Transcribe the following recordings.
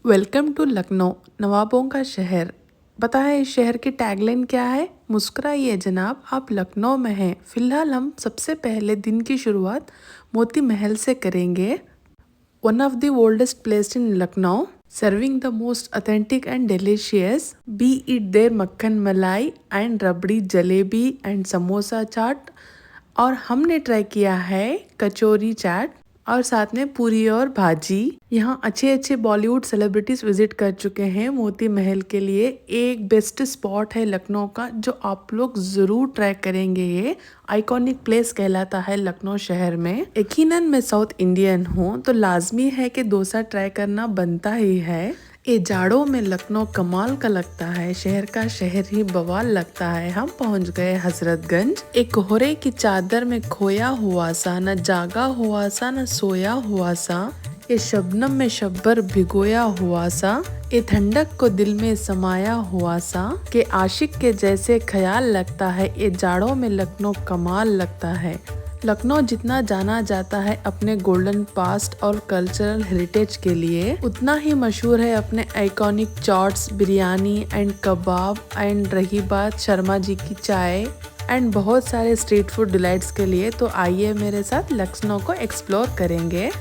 Welcome to Lucknow, नवाबों का शहर। पता है इस शहर की टैगलाइन क्या है? मुस्कुराइए जनाब, आप लखनऊ में हैं। फिलहाल हम सबसे पहले दिन की शुरुआत मोती महल से करेंगे। One of the oldest place in Lucknow, serving the most authentic and delicious, be it there makhan malai and rabri jalebi and samosa chaat. और हमने ट्राई किया है कचौरी चाट और साथ में पूरी और भाजी। यहाँ अच्छे अच्छे बॉलीवुड सेलिब्रिटीज विजिट कर चुके हैं मोती महल के लिए। एक बेस्ट स्पॉट है लखनऊ का जो आप लोग जरूर ट्राई करेंगे। ये आइकॉनिक प्लेस कहलाता है लखनऊ शहर में। यकीनन मैं साउथ इंडियन हूँ तो लाजमी है कि डोसा ट्राई करना बनता ही है। ये जाड़ों में लखनऊ कमाल का लगता है, शहर का शहर ही बवाल लगता है। हम पहुंच गए हजरतगंज। एक कोहरे की चादर में खोया हुआ सा, न जागा हुआ सा न सोया हुआ सा, ये शबनम में शब्बर भिगोया हुआ सा, ये ठंडक को दिल में समाया हुआ सा, के आशिक के जैसे ख्याल लगता है। ये जाड़ों में लखनऊ कमाल लगता है। लखनऊ जितना जाना जाता है अपने गोल्डन पास्ट और कल्चरल हेरिटेज के लिए, उतना ही मशहूर है अपने iconic chaats, biryani and kebab and रही बात शर्मा जी की चाय एंड बहुत सारे स्ट्रीट फूड डिलाइट्स के लिए। तो आइए मेरे साथ लखनऊ को एक्सप्लोर करेंगे।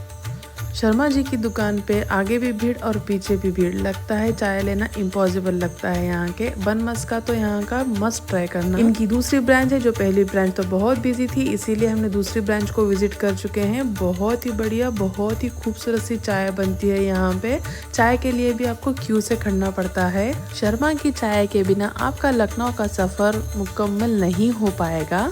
शर्मा जी की दुकान पे आगे भी भीड़ और पीछे भी भीड़ लगता है। चाय लेना इम्पॉसिबल लगता है यहाँ के। बन मस्का तो यहाँ का मस्ट ट्राई करना। इनकी दूसरी ब्रांच है, जो पहली ब्रांच तो बहुत बिजी थी, इसीलिए हमने दूसरी ब्रांच को विजिट कर चुके हैं। बहुत ही बढ़िया, बहुत ही खूबसूरत सी चाय बनती है यहाँ पे। चाय के लिए भी आपको क्यू से खड़ना पड़ता है। शर्मा की चाय के बिना आपका लखनऊ का सफर मुकम्मल नहीं हो पाएगा।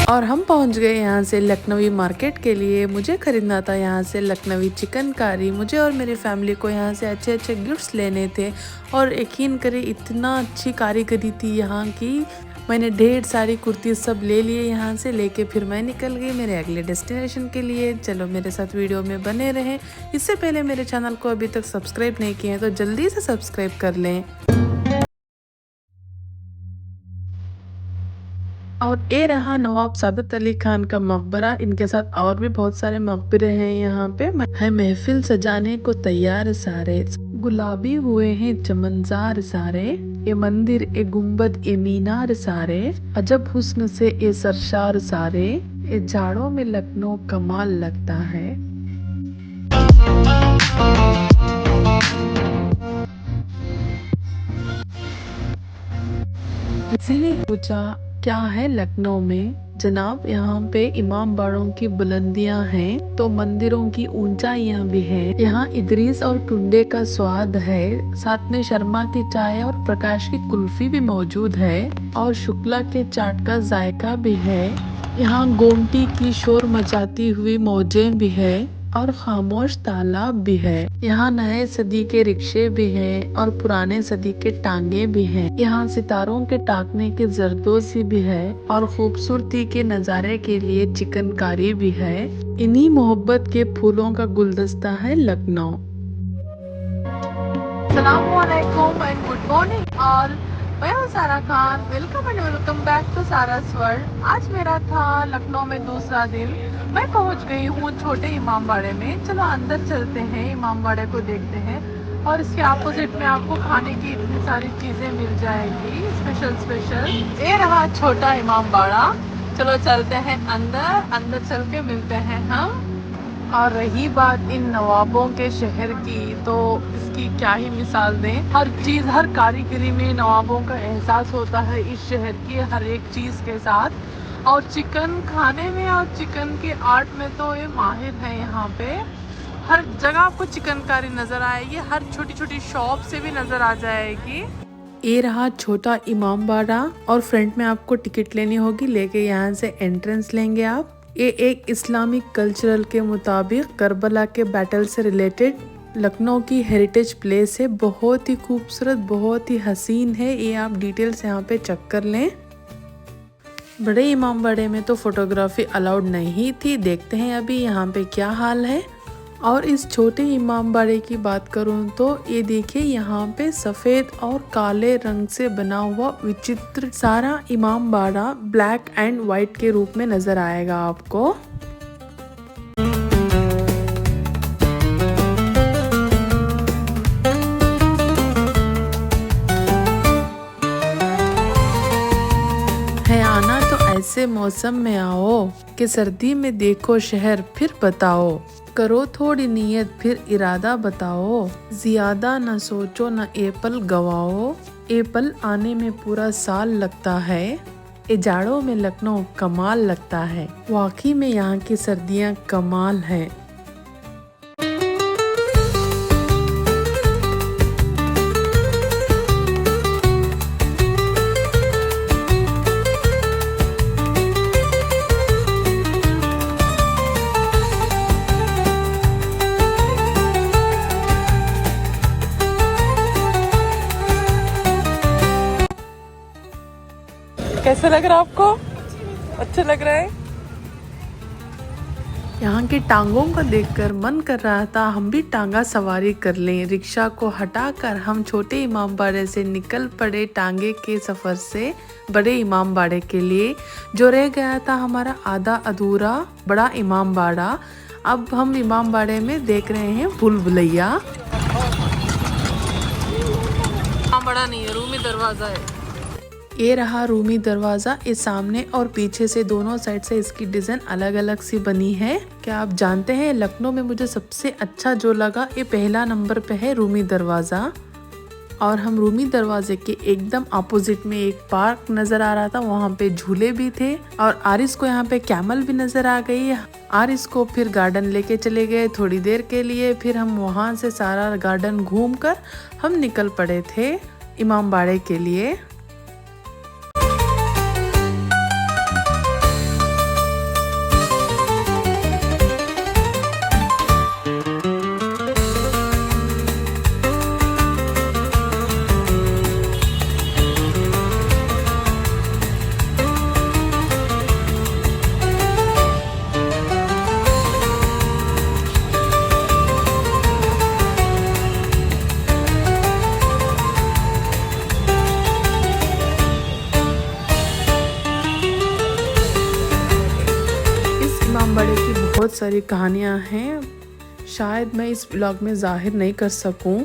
और हम पहुंच गए यहाँ से लखनवी मार्केट के लिए। मुझे खरीदना था यहाँ से लखनवी चिकनकारी। मुझे और मेरी फैमिली को यहाँ से अच्छे अच्छे गिफ्ट्स लेने थे। और यकीन करें इतना अच्छी कारीगरी थी यहाँ की। मैंने ढेर सारी कुर्ती सब ले लिए यहाँ से। लेके फिर मैं निकल गई मेरे अगले डेस्टिनेशन के लिए। चलो मेरे साथ वीडियो में बने रहें। इससे पहले मेरे चैनल को अभी तक सब्सक्राइब नहीं किए हैं तो जल्दी से सब्सक्राइब कर लें। और ये रहा नवाब सादत अली खान का मकबरा। इनके साथ और भी बहुत सारे मकबरे हैं यहाँ पे। है महफिल सजाने को तैयार सारे, गुलाबी हुए हैं चमनजार सारे, ये मंदिर ए गुम्बद ए मीनार सारे, अजब हुस्न से ये सरशार सारे, ये जाड़ों में लखनऊ कमाल लगता है। इसीलिए पूछा क्या है लखनऊ में जनाब। यहाँ पे इमाम बाड़ों की बुलंदियाँ हैं तो मंदिरों की ऊंचाइयाँ भी हैं। यहाँ इदरीस और टुंडे का स्वाद है, साथ में शर्मा की चाय और प्रकाश की कुल्फी भी मौजूद है, और शुक्ला के चाट का जायका भी है। यहाँ गोमती की शोर मचाती हुई मौजें भी है और खामोश तालाब भी है। यहाँ नए सदी के रिक्शे भी हैं और पुराने सदी के टांगे भी हैं। यहाँ सितारों के टाकने की जरदोजी भी है और खूबसूरती के नजारे के लिए चिकनकारी भी है। इन्हीं मोहब्बत के फूलों का गुलदस्ता है लखनऊ। अस्सलामुअलैकुम एंड गुड मॉर्निंग ऑल। मैं हूँ Sara Khan. Welcome and welcome back to Sara's world. आज मेरा था लखनऊ में दूसरा दिन। मैं पहुँच गई हूँ छोटे इमामबाड़े में। चलो अंदर चलते हैं, इमामबाड़े को देखते हैं। और इसके अपोजिट में आपको खाने की इतनी सारी चीजें मिल जाएगी स्पेशल स्पेशल। ये रहा छोटा इमामबाड़ा। चलो चलते हैं अंदर। अंदर चल के मिलते हैं हम। और रही बात इन नवाबों के शहर की, तो इसकी क्या ही मिसाल दें। हर चीज़, हर कारीगरी में नवाबों का एहसास होता है इस शहर की हर एक चीज़ के साथ। और चिकन खाने में और चिकन के आर्ट में तो ये माहिर है। यहाँ पे हर जगह आपको चिकनकारी नज़र आएगी, हर छोटी छोटी शॉप से भी नज़र आ जाएगी। ये रहा छोटा इमामबाड़ा और फ्रंट में आपको टिकट लेनी होगी। लेके यहाँ से एंट्रेंस लेंगे आप। ये एक इस्लामिक कल्चरल के मुताबिक करबला के बैटल से रिलेटेड लखनऊ की हेरिटेज प्लेस है। बहुत ही खूबसूरत, बहुत ही हसीन है। ये आप डिटेल्स यहाँ पे चेक कर लें। बड़े इमामबाड़े में तो फोटोग्राफी अलाउड नहीं थी। देखते हैं अभी यहाँ पे क्या हाल है। और इस छोटे इमाम बाड़े की बात करूं तो ये देखिए यहाँ पे सफ़ेद और काले रंग से बना हुआ विचित्र सारा इमाम बाड़ा ब्लैक एंड वाइट के रूप में नज़र आएगा आपको। है आना तो ऐसे मौसम में आओ कि सर्दी में देखो शहर फिर बताओ, करो थोड़ी नीयत फिर इरादा बताओ, ज्यादा न सोचो न एप्पल गवाओ, एप्पल आने में पूरा साल लगता है, ए जाड़ों में लखनऊ कमाल लगता है। वाकई में यहाँ की सर्दियाँ कमाल है। कैसा लग रहा है आपको? अच्छा लग रहा है। यहाँ की टांगों को देखकर मन कर रहा था हम भी टांगा सवारी कर लें। रिक्शा को हटाकर हम छोटे इमाम बाड़े से निकल पड़े टांगे के सफ़र से बड़े इमाम बाड़े के लिए, जो रह गया था हमारा आधा अधूरा बड़ा इमाम बाड़ा। अब हम इमाम बाड़े में देख रहे हैं भूल भुलैया। बड़ा नहीं है, रूमी दरवाज़ा है। ये रहा रूमी दरवाज़ा। इस सामने और पीछे से दोनों साइड से इसकी डिज़ाइन अलग अलग सी बनी है। क्या आप जानते हैं लखनऊ में मुझे सबसे अच्छा जो लगा ये पहला नंबर पे है रूमी दरवाज़ा। और हम रूमी दरवाजे के एकदम अपोजिट में एक पार्क नज़र आ रहा था, वहाँ पे झूले भी थे और आरिस को यहाँ पे कैमल भी नज़र आ गई। आरिस को फिर गार्डन लेके चले गए थोड़ी देर के लिए। फिर हम वहाँ से सारा गार्डन घूम कर हम निकल पड़े थे इमाम बाड़े के लिए। इमाम बाड़े की बहुत सारी कहानियाँ हैं, शायद मैं इस ब्लॉग में जाहिर नहीं कर सकूं।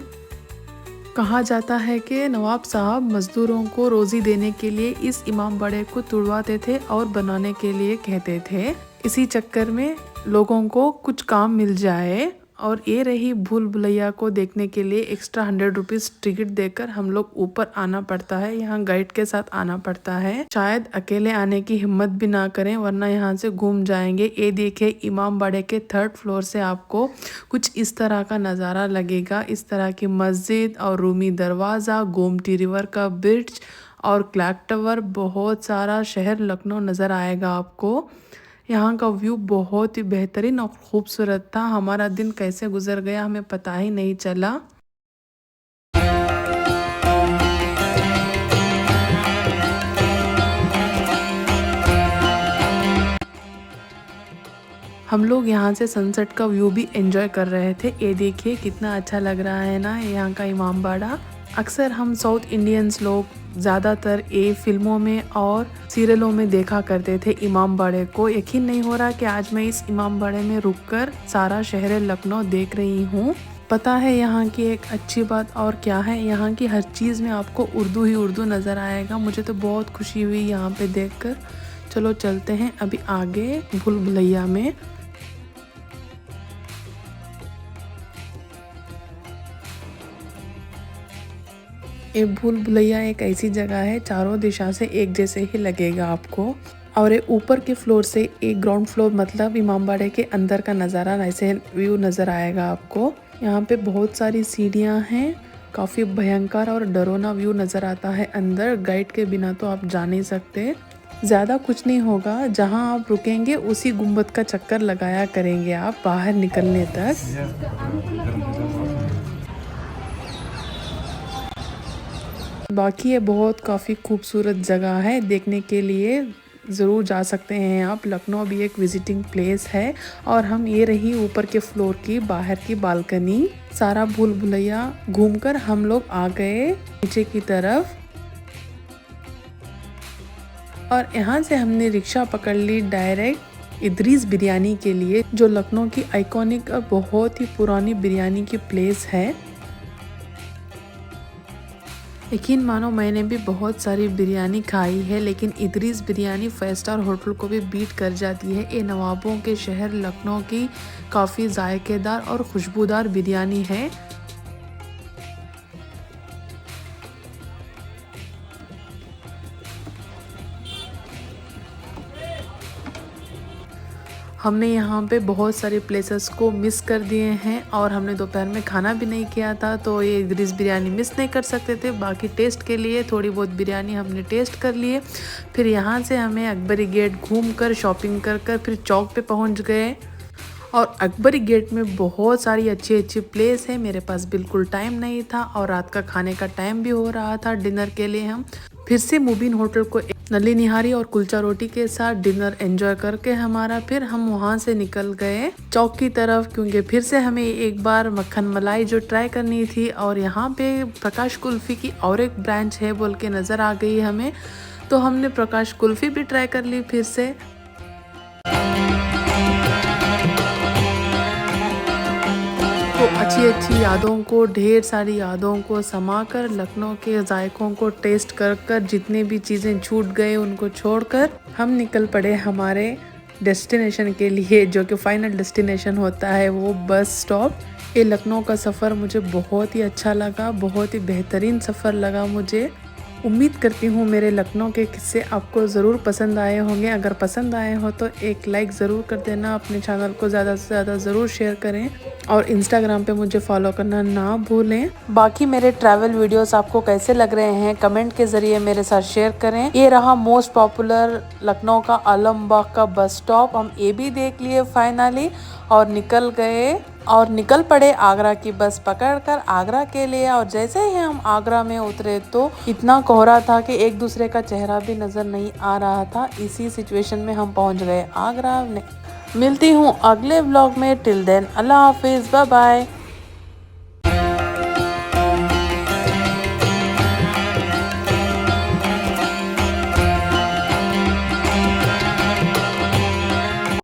कहा जाता है कि नवाब साहब मजदूरों को रोज़ी देने के लिए इस इमाम बाड़े को तुड़वाते थे और बनाने के लिए कहते थे, इसी चक्कर में लोगों को कुछ काम मिल जाए। और ये रही भूल भुलैया को देखने के लिए एक्स्ट्रा 100 रुपीज़ टिकट देकर हम लोग ऊपर आना पड़ता है। यहाँ गाइड के साथ आना पड़ता है, शायद अकेले आने की हिम्मत भी ना करें वरना यहाँ से घूम जाएंगे। ये देखिए इमाम बाड़े के 3rd फ्लोर से आपको कुछ इस तरह का नज़ारा लगेगा। इस तरह की मस्जिद और रूमी दरवाज़ा, गोमती रिवर का ब्रिज और क्लॉक टावर, बहुत सारा शहर लखनऊ नज़र आएगा आपको। यहाँ का व्यू बहुत ही बेहतरीन और खूबसूरत था। हमारा दिन कैसे गुजर गया हमें पता ही नहीं चला। हम लोग यहाँ से सनसेट का व्यू भी एंजॉय कर रहे थे। ये देखिए कितना अच्छा लग रहा है ना यहाँ का इमाम बाड़ा। अक्सर हम साउथ इंडियंस लोग ज़्यादातर ये फिल्मों में और सीरियलों में देखा करते थे इमाम बाड़े को। यकीन नहीं हो रहा कि आज मैं इस इमाम बाड़े में रुककर सारा शहर लखनऊ देख रही हूँ। पता है यहाँ की एक अच्छी बात और क्या है, यहाँ की हर चीज़ में आपको उर्दू ही उर्दू नज़र आएगा। मुझे तो बहुत खुशी हुई यहाँ पे देखकर। चलो चलते हैं अभी आगे भूल भुलैया में। ये भूल भुलैया एक ऐसी जगह है चारों दिशा से एक जैसे ही लगेगा आपको। और ये ऊपर के फ्लोर से एक ग्राउंड फ्लोर मतलब इमाम बाड़े के अंदर का नज़ारा ऐसे व्यू नज़र आएगा आपको। यहाँ पे बहुत सारी सीढ़ियाँ हैं, काफ़ी भयंकर और डरावना व्यू नज़र आता है अंदर। गाइड के बिना तो आप जा नहीं सकते। ज़्यादा कुछ नहीं होगा, जहाँ आप रुकेंगे उसी गुम्बद का चक्कर लगाया करेंगे आप बाहर निकलने तक। बाकी ये बहुत काफ़ी खूबसूरत जगह है देखने के लिए। ज़रूर जा सकते हैं आप। लखनऊ भी एक विजिटिंग प्लेस है। और हम ये रही ऊपर के फ्लोर की बाहर की बालकनी। सारा भूल भुलैया घूमकर हम लोग आ गए नीचे की तरफ और यहाँ से हमने रिक्शा पकड़ ली डायरेक्ट इदरीस बिरयानी के लिए, जो लखनऊ की आइकॉनिक और बहुत ही पुरानी बिरयानी की प्लेस है। यकीन मानो मैंने भी बहुत सारी बिरयानी खाई है, लेकिन इदरीस बिरयानी 5 स्टार होटल को भी बीट कर जाती है। ये नवाबों के शहर लखनऊ की काफ़ी जायकेदार और खुशबूदार बिरयानी है। हमने यहाँ पे बहुत सारे प्लेसेस को मिस कर दिए हैं और हमने दोपहर में खाना भी नहीं किया था, तो ये इदरीस बिरयानी मिस नहीं कर सकते थे। बाकी टेस्ट के लिए थोड़ी बहुत बिरयानी हमने टेस्ट कर लिए। फिर यहाँ से हमें अकबरी गेट घूम कर शॉपिंग कर कर फिर चौक पे पहुँच गए। और अकबरी गेट में बहुत सारी अच्छी अच्छी प्लेस है। मेरे पास बिल्कुल टाइम नहीं था और रात का खाने का टाइम भी हो रहा था डिनर के लिए। हम फिर से मुबीन होटल को नली निहारी और कुलचा रोटी के साथ डिनर एंजॉय करके फिर हम वहाँ से निकल गए चौक की तरफ, क्योंकि फिर से हमें एक बार मक्खन मलाई जो ट्राई करनी थी। और यहाँ पे प्रकाश कुल्फी की और एक ब्रांच है बोल के नज़र आ गई हमें, तो हमने प्रकाश कुल्फी भी ट्राई कर ली फिर से। तो अच्छी अच्छी यादों को, ढेर सारी यादों को समाकर, लखनऊ के जायकों को टेस्ट कर कर, जितने भी चीज़ें छूट गए उनको छोड़कर हम निकल पड़े हमारे डेस्टिनेशन के लिए, जो कि फाइनल डेस्टिनेशन होता है वो बस स्टॉप। ये लखनऊ का सफ़र मुझे बहुत ही अच्छा लगा, बहुत ही बेहतरीन सफ़र लगा मुझे। उम्मीद करती हूँ मेरे लखनऊ के किस्से आपको ज़रूर पसंद आए होंगे। अगर पसंद आए हो तो एक लाइक ज़रूर कर देना, अपने चैनल को ज़्यादा से ज़्यादा ज़रूर शेयर करें और इंस्टाग्राम पे मुझे फॉलो करना ना भूलें। बाकी मेरे ट्रैवल वीडियोस आपको कैसे लग रहे हैं कमेंट के ज़रिए मेरे साथ शेयर करें। ये रहा मोस्ट पॉपुलर लखनऊ का आलमबाग का बस स्टॉप। हम ये भी देख लिए फाइनली और निकल पड़े आगरा की बस पकड़कर आगरा के लिए। और जैसे ही हम आगरा में उतरे तो इतना कोहरा था कि एक दूसरे का चेहरा भी नजर नहीं आ रहा था। इसी सिचुएशन में हम पहुंच गए आगरा। मिलती हूँ अगले व्लॉग में। टिल देन अल्लाह हाफिज, बाय बाय।